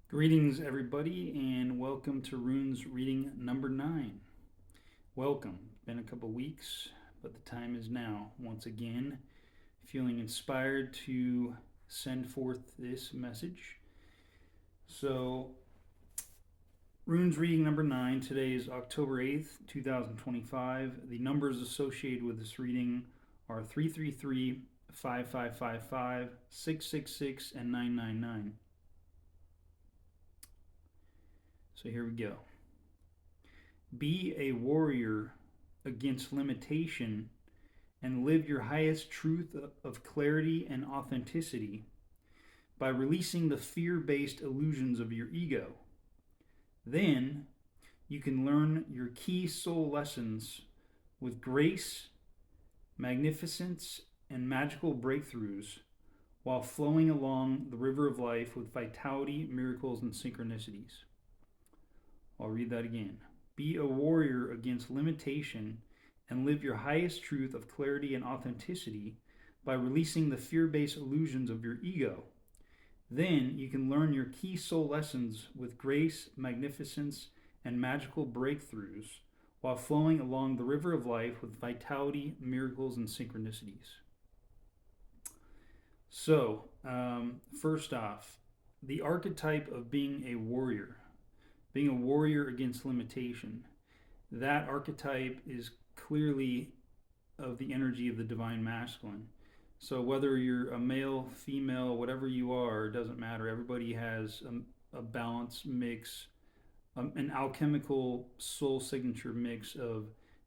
Greetings, everybody, and welcome to Runes reading number 9. Welcome. Been a couple weeks, but the time is now. Once again, feeling inspired to send forth this message. So, Runes reading number 9. Today is October 8th, 2025. The numbers associated with this reading are 333, 5555, 666, and 999. So, here we go. Be a warrior against limitation and live your highest truth of clarity and authenticity by releasing the fear based illusions of your ego. Then you can learn your key soul lessons with grace, magnificence, and magical breakthroughs while flowing along the river of life with vitality, miracles, and synchronicities. I'll read that again. Be a warrior against limitation and live your highest truth of clarity and authenticity by releasing the fear based illusions of your ego. Then you can learn your key soul lessons with grace, magnificence, and magical breakthroughs while flowing along the river of life with vitality, miracles, and synchronicities. So, first off, the archetype of being a warrior against limitation. That archetype is clearly of the energy of the divine masculine. So whether you're a male, female, whatever you are, it doesn't matter. Everybody has a balanced mix, an alchemical soul signature mix of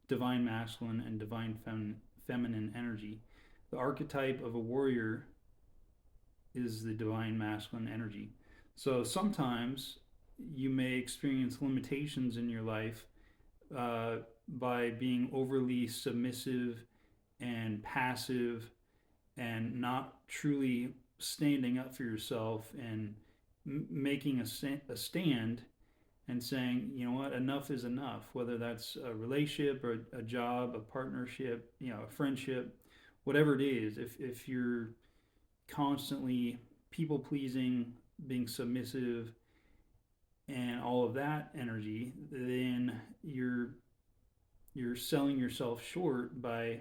divine masculine and divine feminine energy. The archetype of a warrior is the divine masculine energy. So sometimes you may experience limitations in your life by being overly submissive and passive and not truly standing up for yourself and making a stand and saying, you know what, enough is enough, whether that's a relationship or a job, a partnership, a friendship, whatever it is. If you're constantly people pleasing, being submissive, and all of that energy, then you're selling yourself short by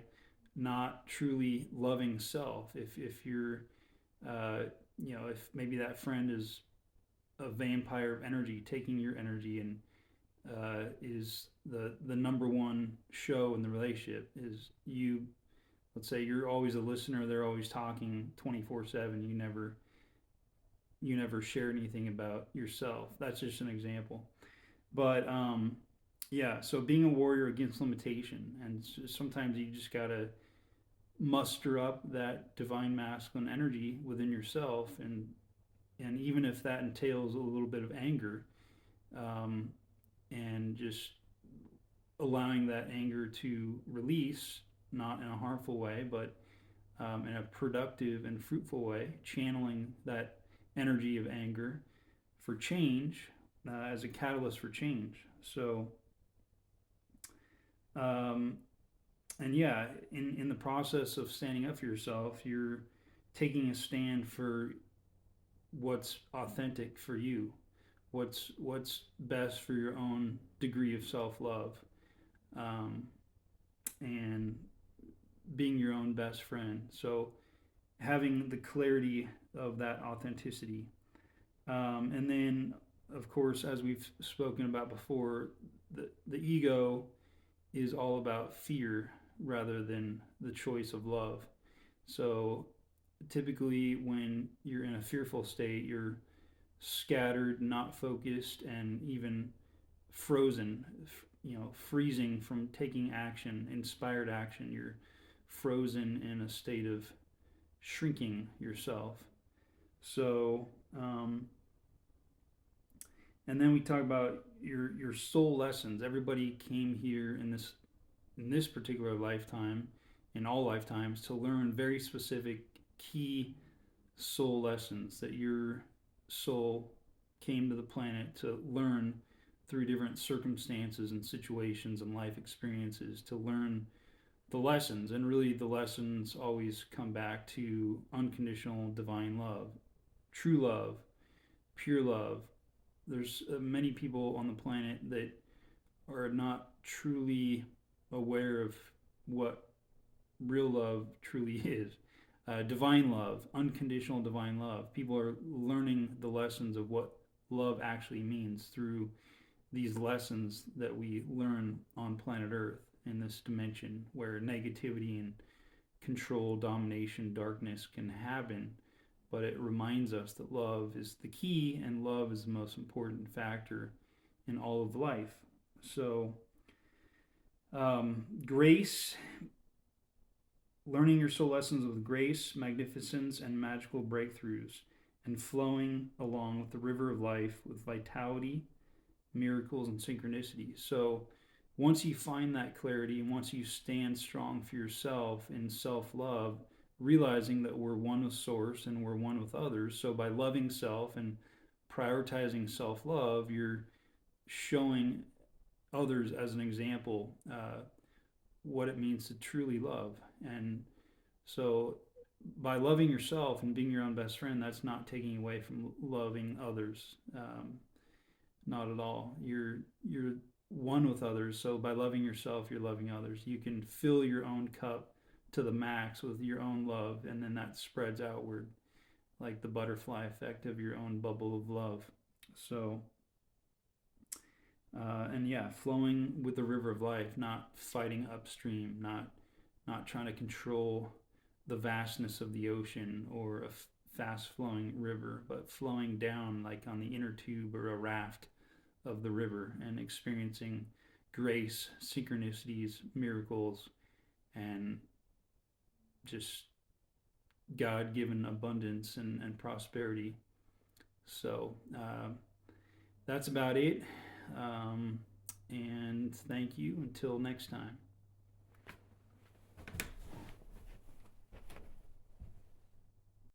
not truly loving self. If you're if maybe that friend is a vampire of energy, taking your energy and is the number one show in the relationship is you. Let's say you're always a listener, they're always talking 24/7. You never share anything about yourself. That's just an example. But yeah, so being a warrior against limitation, and sometimes you just gotta muster up that divine masculine energy within yourself, and even if that entails a little bit of anger, um, and just allowing that anger to release, not in a harmful way, but in a productive and fruitful way, channeling that energy of anger for change as a catalyst for change. So, um, and yeah, in the process of standing up for yourself, you're taking a stand for what's authentic for you, what's best for your own degree of self love, um, and being your own best friend. So having the clarity of that authenticity. And then, of course, as we've spoken about before, the ego is all about fear rather than the choice of love. So typically, when you're in a fearful state, you're scattered, not focused, and even frozen, freezing from taking action, inspired action. You're frozen in a state of shrinking yourself. So, and then we talk about your soul lessons. Everybody came here in this particular lifetime, in all lifetimes, to learn very specific key soul lessons that your soul came to the planet to learn through different circumstances and situations and life experiences to learn the lessons. And really, the lessons always come back to unconditional divine love, true love, pure love, there's many people on the planet that are not truly aware of what real love truly is. Divine love, unconditional divine love. People are learning the lessons of what love actually means through these lessons that we learn on planet Earth in this dimension where negativity and control, domination, darkness can happen. But it reminds us that love is the key and love is the most important factor in all of life. So, grace, learning your soul lessons with grace, magnificence, and magical breakthroughs, and flowing along with the river of life with vitality, miracles, and synchronicity. So, once you find that clarity and once you stand strong for yourself in self love, realizing that we're one with Source and we're one with others. So, by loving self and prioritizing self love, you're showing others as an example what it means to truly love. And so, by loving yourself and being your own best friend, that's not taking away from loving others. Not at all. You're one with others. So by loving yourself, you're loving others. You can fill your own cup to the max with your own love, and then that spreads outward like the butterfly effect of your own bubble of love. So, and yeah, flowing with the river of life, not fighting upstream, not trying to control the vastness of the ocean or a fast flowing river, but flowing down like on the inner tube or a raft of the river and experiencing grace, synchronicities, miracles, and just God given abundance and prosperity. So that's about it. And thank you until next time.